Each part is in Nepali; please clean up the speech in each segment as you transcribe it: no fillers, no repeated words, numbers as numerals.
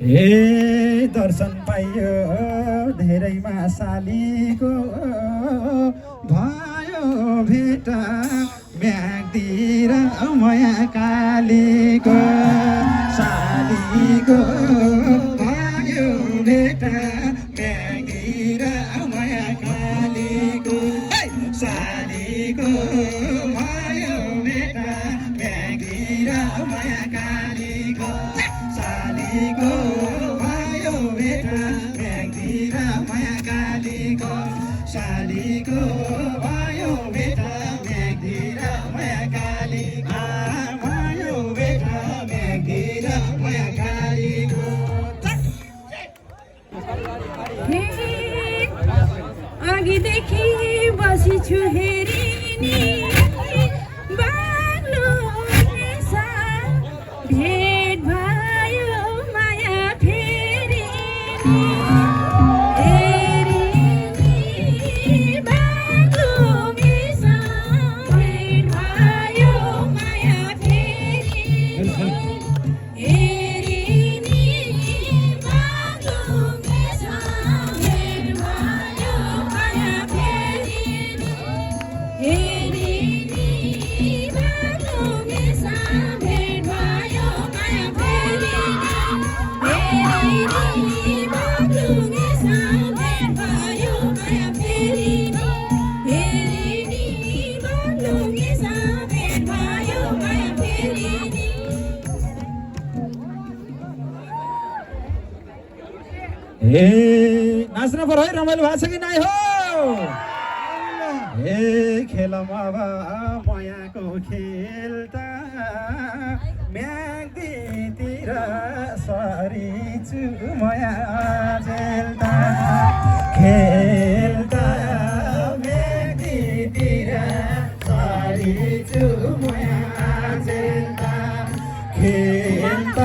हे दर्शन पाइयो धेरैमा सालीको भयो भेट म्याग्दिर माया कालीको सालीको भयो भेट म्याग्दिर माया कालीको सालीको भयो भेट म्याग्दिर माया कालीको सालीको भयो भेट म्याग्दिर माया कालीको सालीको भयो भेट म्याग्दिर माया काली भयो भेट म्याग्दिर माया कालीको अघिदेखि बसिछु हेरिनी बाग्लो नेसा भेट भयो माया फेरि नाच्न पर्यो है रमाइलो भएको छ कि नै हो खेलमा मायाको खेल त म्याग्दीतिर सरिछु माया जेल त खेल त म्याग्दीतिर सरिछु माया जेल त खेल त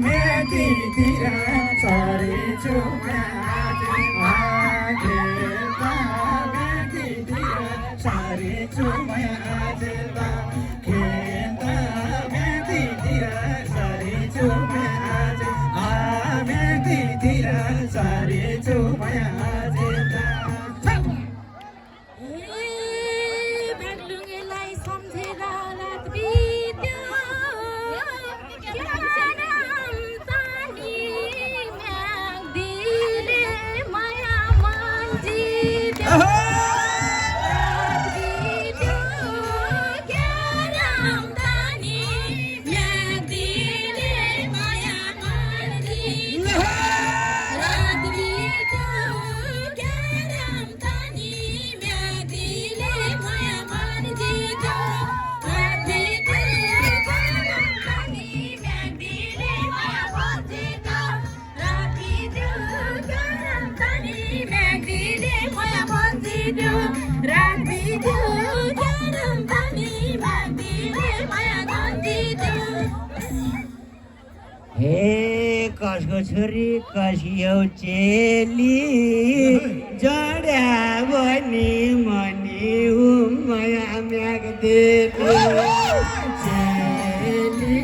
म्याग्दीतिर सरिछु माया जेल त सरिछु माया जेल खेल त म्याग्दीतिर सरिछु माया जेल म्याग्दीतिर सरिछु माया जेल बाग्लुङेलाई सम्झेर रात बित्यो म्याग्दीले माया मन्जित्यो कसको छोरी कसियो चेली जड्या बनी मनी माया म्याग्दीले चेली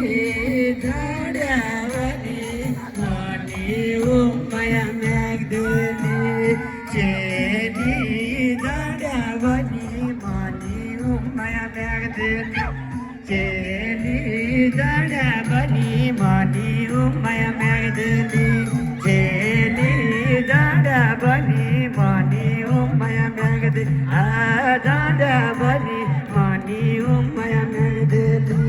जड्या बनी मनी माया म्याग्दीले चेली जड्या बनी मनी माया म्याग्दीले चेली जड्या बनी मनी माया म्याग्दीले चेली जड्या बनी मनी माया म्याग्दीले जड्या बनी मनी माया म्याग्दीले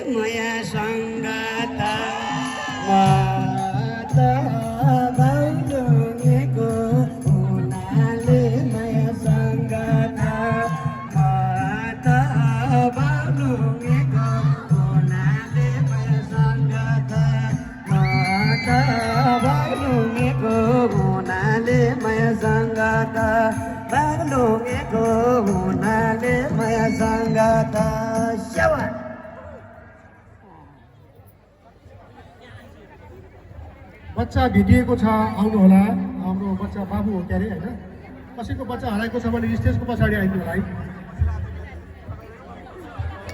माया सङ्गत म त बाउलुङेको हुनाले माया सङ्गत म त बाउलुङेको हुनाले माया सङ्गत म त बाउलुङेको हुनाले माया सङ्गत बागलुङेको हुनाले माया सङ्गत सेवा बच्चा भेटिएको छ आउनुहोला हाम्रो बच्चा बाबु हो क्यारे होइन कसैको बच्चा हराएको छ भने स्टेजको पछाडि आइदिनु होला है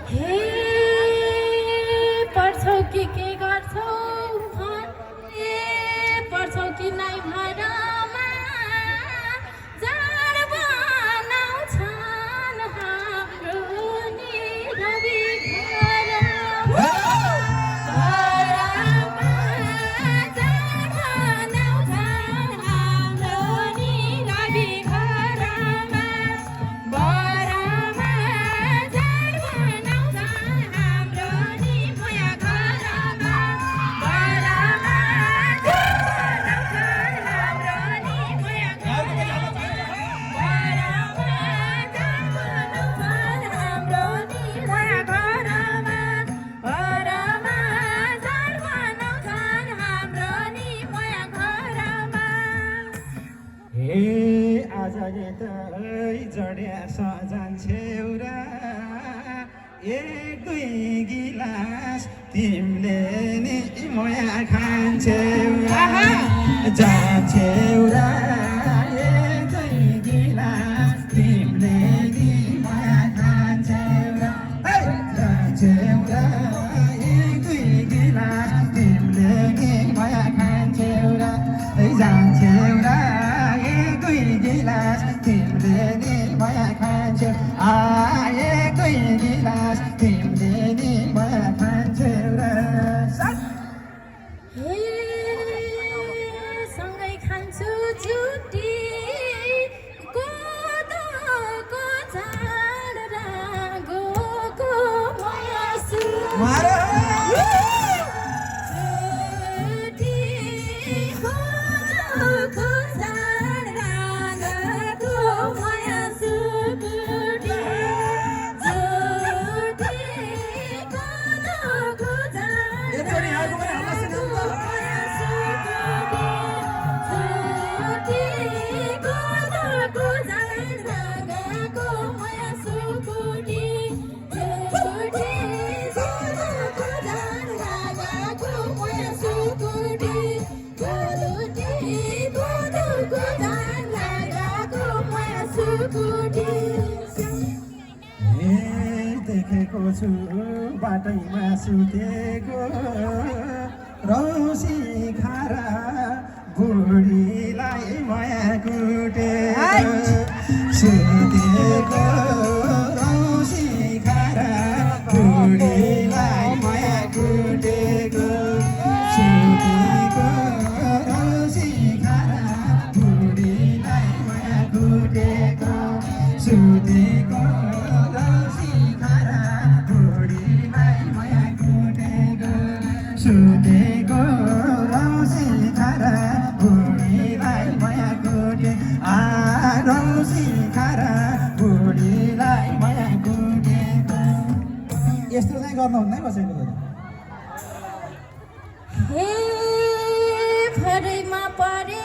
हे पढ्छौ कि के गर्छौ ए पढ्छौ कि नै भरमा जाड बनाउँछन् हाम्रो नि रवि घरमा आज यतै जड्या सजान्छेउ र एक दुई गिलास तिमीले नि मया खान्छेउ र जान्छेउ र एक दुई गिलास तिमीले नि मया खान्छेउ र जान्छेउ र एक दुई गिलास तिमीले नि मया खान्छेउ र जान्छेउ र गिलास तिमीले नि मया खान्छौ एक दुई गिलास तिमीले नि मया खान्छौ र हे सँगै खान्छु जुटी कोदोको झाड रागोको मयासु जुटी कोदोको झाड रागोको मयासु जुटी कोदोको झाड रागोको मयासु जुटी कोदोको झाड रागोको मयासु जुटी कोदोको झाड रागोको मयासु जुटी कोदोको झाड रागोको मयासु जुटी देखेको छु बाटैमा सुतेको रौसी खारा बुढीलाई माया कुटेको सुतेको रौसी खारा बुढीलाई माया कुटेको सुतेको रौसी खारा बुढीलाई माया कुटेको सुतेको रौसी खारा बुढीलाई माया कुटेको सुतेको रौसी खारा बुढीलाई माया कुटे रौसी खारा बुढीलाई माया कुटेको यस्तो चाहिँ गर्नुहुन्न है कसैले हे भरैमा परे